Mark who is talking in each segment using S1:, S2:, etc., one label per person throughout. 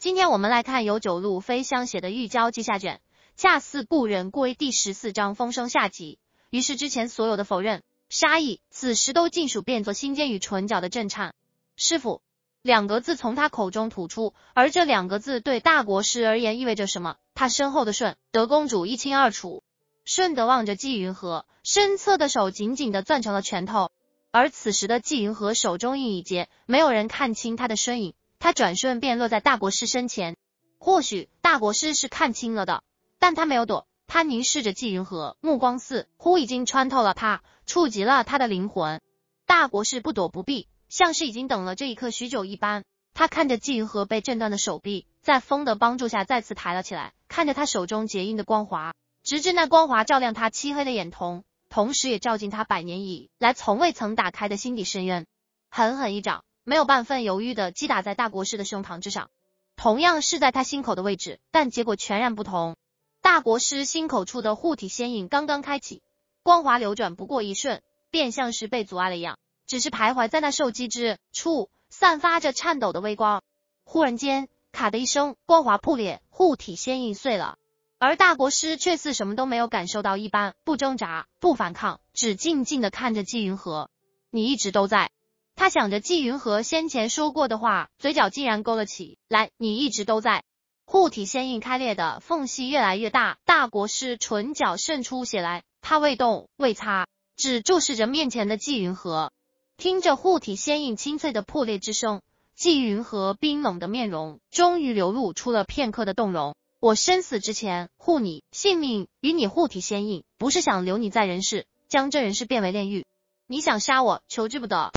S1: 今天我们来看由九路飞香写的《玉娇记》下卷，恰似故人归第14章风声下集。于是之前所有的否认、杀意，此时都尽数变作心间与唇角的震颤。师父两个字从他口中吐出，而这两个字对大国师而言意味着什么？他身后的顺德公主一清二楚。顺德望着纪云禾，身侧的手紧紧地攥成了拳头，而此时的纪云禾手中印已结，没有人看清他的身影。他转瞬便落在大国师身前，或许大国师是看清了的，但他没有躲，他凝视着纪云禾，目光似乎已经穿透了他，触及了他的灵魂。大国师不躲不避，像是已经等了这一刻许久一般。他看着纪云禾被震断的手臂，在风的帮助下再次抬了起来，看着他手中结印的光华，直至那光华照亮他漆黑的眼瞳，同时也照进他百年以来从未曾打开的心底深渊。狠狠一掌，没有半分犹豫地击打在大国师的胸膛之上，同样是在他心口的位置，但结果全然不同。大国师心口处的护体仙印刚刚开启，光华流转不过一瞬，便像是被阻碍了一样，只是徘徊在那受击之处，散发着颤抖的微光。忽然间，咔的一声，光华破裂，护体仙印碎了。而大国师却似什么都没有感受到一般，不挣扎，不反抗，只静静地看着纪云禾。你一直都在。他想着纪云禾先前说过的话，嘴角竟然勾了起来，你一直都在。护体仙印开裂的缝隙越来越大，大国师唇角渗出血来，他未动未擦，只注视着面前的纪云禾。听着护体仙印清脆的破裂之声，纪云禾冰冷的面容终于流露出了片刻的动容。我生死之前护你性命，与你护体仙印，不是想留你在人世，将这人世变为炼狱。你想杀我，求之不得。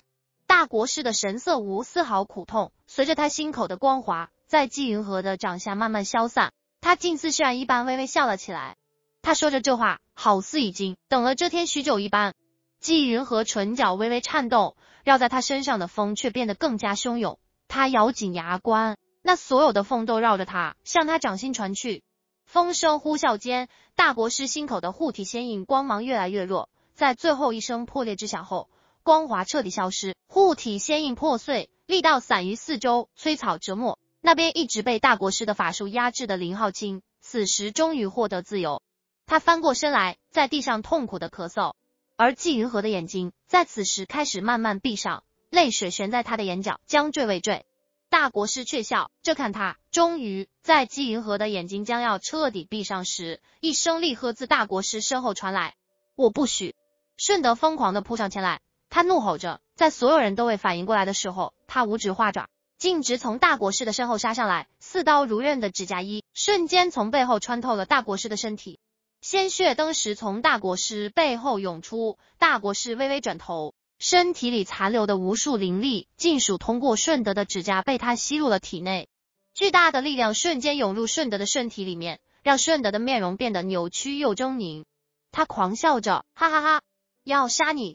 S1: 大国师的神色无丝毫苦痛，随着他心口的光华在纪云禾的掌下慢慢消散，他竟似释然一般微微笑了起来。他说着这话，好似已经等了这天许久一般。纪云禾唇角微微颤动，绕在他身上的风却变得更加汹涌。他咬紧牙关，那所有的风都绕着他，向他掌心传去。风声呼啸间，大国师心口的护体仙印光芒越来越弱，在最后一声破裂之响后，光华彻底消失，护体仙印破碎，力道散于四周，摧草折没。那边一直被大国师的法术压制的林浩清，此时终于获得自由。他翻过身来，在地上痛苦的咳嗽，而纪云禾的眼睛在此时开始慢慢闭上，泪水悬在他的眼角，将坠未坠。大国师却笑着看他，终于在纪云禾的眼睛将要彻底闭上时，一声厉喝自大国师身后传来：我不许！顺德疯狂地扑上前来，他怒吼着，在所有人都未反应过来的时候，他五指化爪，径直从大国师的身后杀上来，似刀如刃的指甲衣瞬间从背后穿透了大国师的身体，鲜血登时从大国师背后涌出。大国师微微转头，身体里残留的无数灵力尽数通过顺德的指甲被他吸入了体内，巨大的力量瞬间涌入顺德的身体里面，让顺德的面容变得扭曲又狰狞。他狂笑着，哈哈哈，要杀你，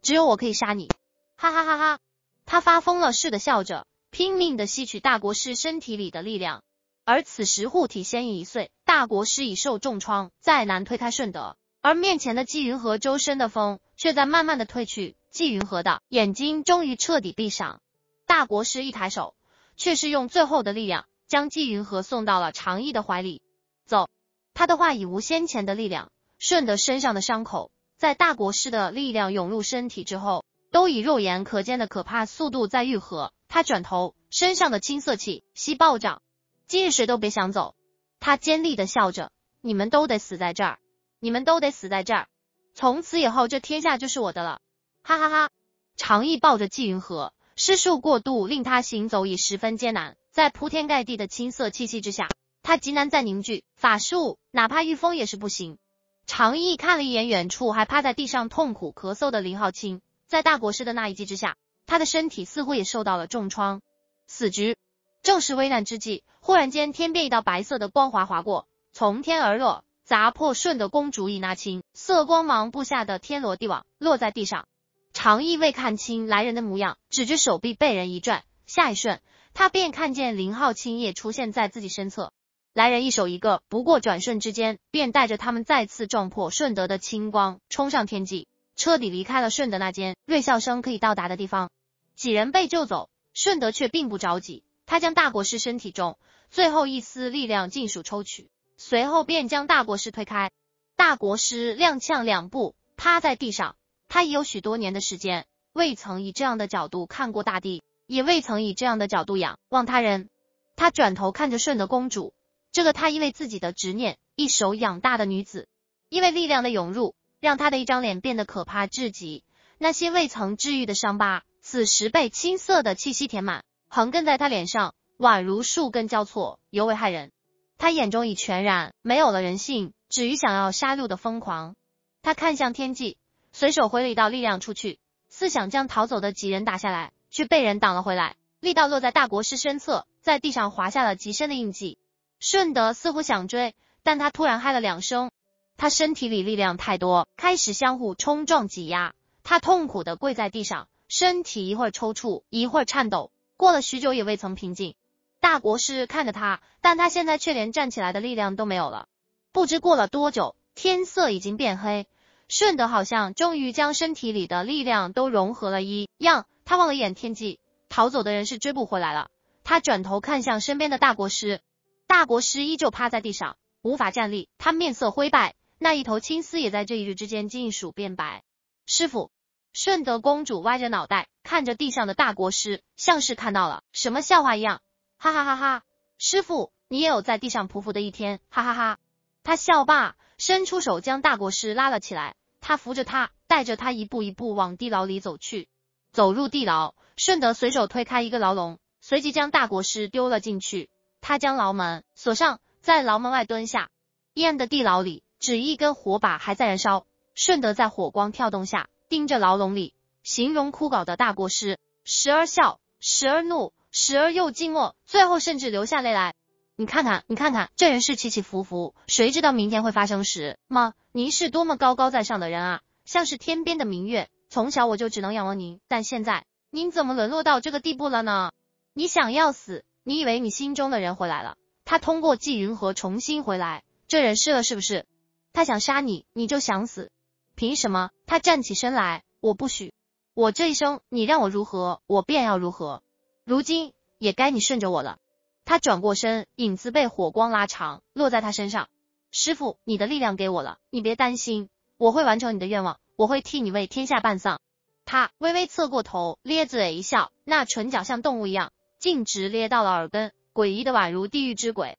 S1: 只有我可以杀你，哈哈哈哈！他发疯了似的笑着，拼命地吸取大国师身体里的力量。而此时护体仙印已碎，大国师已受重创，再难推开顺德，而面前的纪云禾周身的风却在慢慢的退去，纪云禾的眼睛终于彻底闭上。大国师一抬手，却是用最后的力量将纪云禾送到了长义的怀里。走！他的话已无先前的力量，顺德身上的伤口在大国师的力量涌入身体之后，都以肉眼可见的可怕速度在愈合。他转头，身上的青色气息暴涨，今日谁都别想走。他尖利的笑着，你们都得死在这儿，你们都得死在这儿，从此以后这天下就是我的了，哈哈哈！长义抱着纪云禾，施术过度令他行走已十分艰难，在铺天盖地的青色气息之下，他极难再凝聚法术，哪怕御风也是不行。长义看了一眼远处还趴在地上痛苦咳嗽的林浩清，在大国师的那一击之下，他的身体似乎也受到了重创。死局！正是危难之际，忽然间天边一道白色的光华划过，从天而落，砸破顺德公主以那青色光芒布下的天罗地网，落在地上。长义未看清来人的模样，只觉手臂被人一拽，下一瞬他便看见林浩清也出现在自己身侧。来人一手一个，不过转瞬之间，便带着他们再次撞破顺德的青光，冲上天际，彻底离开了顺德那间瑞笑声可以到达的地方。几人被救走，顺德却并不着急，他将大国师身体中最后一丝力量尽数抽取，随后便将大国师推开。大国师踉跄2步，趴在地上。他已有许多年的时间，未曾以这样的角度看过大地，也未曾以这样的角度仰望他人。他转头看着顺德公主，这个他因为自己的执念一手养大的女子，因为力量的涌入，让他的一张脸变得可怕至极。那些未曾治愈的伤疤，此时被青色的气息填满，横亘在他脸上，宛如树根交错，尤为骇人。他眼中已全然没有了人性，止于想要杀戮的疯狂。他看向天际，随手挥了一道力量出去，似想将逃走的几人打下来，却被人挡了回来，力道落在大国师身侧，在地上划下了极深的印记。顺德似乎想追，但他突然嗨了2声，他身体里力量太多，开始相互冲撞挤压。他痛苦地跪在地上，身体一会儿抽搐，一会儿颤抖，过了许久也未曾平静。大国师看着他，但他现在却连站起来的力量都没有了。不知过了多久，天色已经变黑，顺德好像终于将身体里的力量都融合了一样。他望了一眼天际，逃走的人是追不回来了。他转头看向身边的大国师，大国师依旧趴在地上，无法站立，他面色灰败，那一头青丝也在这一日之间尽数变白。师父，顺德公主歪着脑袋看着地上的大国师，像是看到了什么笑话一样，哈哈哈哈，师父，你也有在地上匍匐的一天，哈哈哈。他笑罢，伸出手将大国师拉了起来，他扶着他，带着他一步一步往地牢里走去。走入地牢，顺德随手推开一个牢笼，随即将大国师丢了进去。他将牢门锁上，在牢门外蹲下。阴暗的地牢里，只一根火把还在燃烧。顺德在火光跳动下，盯着牢笼里形容枯槁的大国师，时而笑，时而怒，时而又静默，最后甚至流下泪来。你看看，你看看，这人是起起伏伏，谁知道明天会发生时吗？您是多么高高在上的人啊，像是天边的明月，从小我就只能仰望您，但现在您怎么沦落到这个地步了呢？你想要死，你以为你心中的人回来了，他通过纪云河重新回来，这人是了是不是？他想杀你，你就想死，凭什么？他站起身来，我不许，我这一生你让我如何，我便要如何，如今也该你顺着我了。他转过身，影子被火光拉长，落在他身上。师父，你的力量给我了，你别担心，我会完成你的愿望，我会替你为天下办丧。他微微侧过头，咧嘴一笑，那唇角像动物一样，径直咧到了耳根，诡异的宛如地狱之鬼。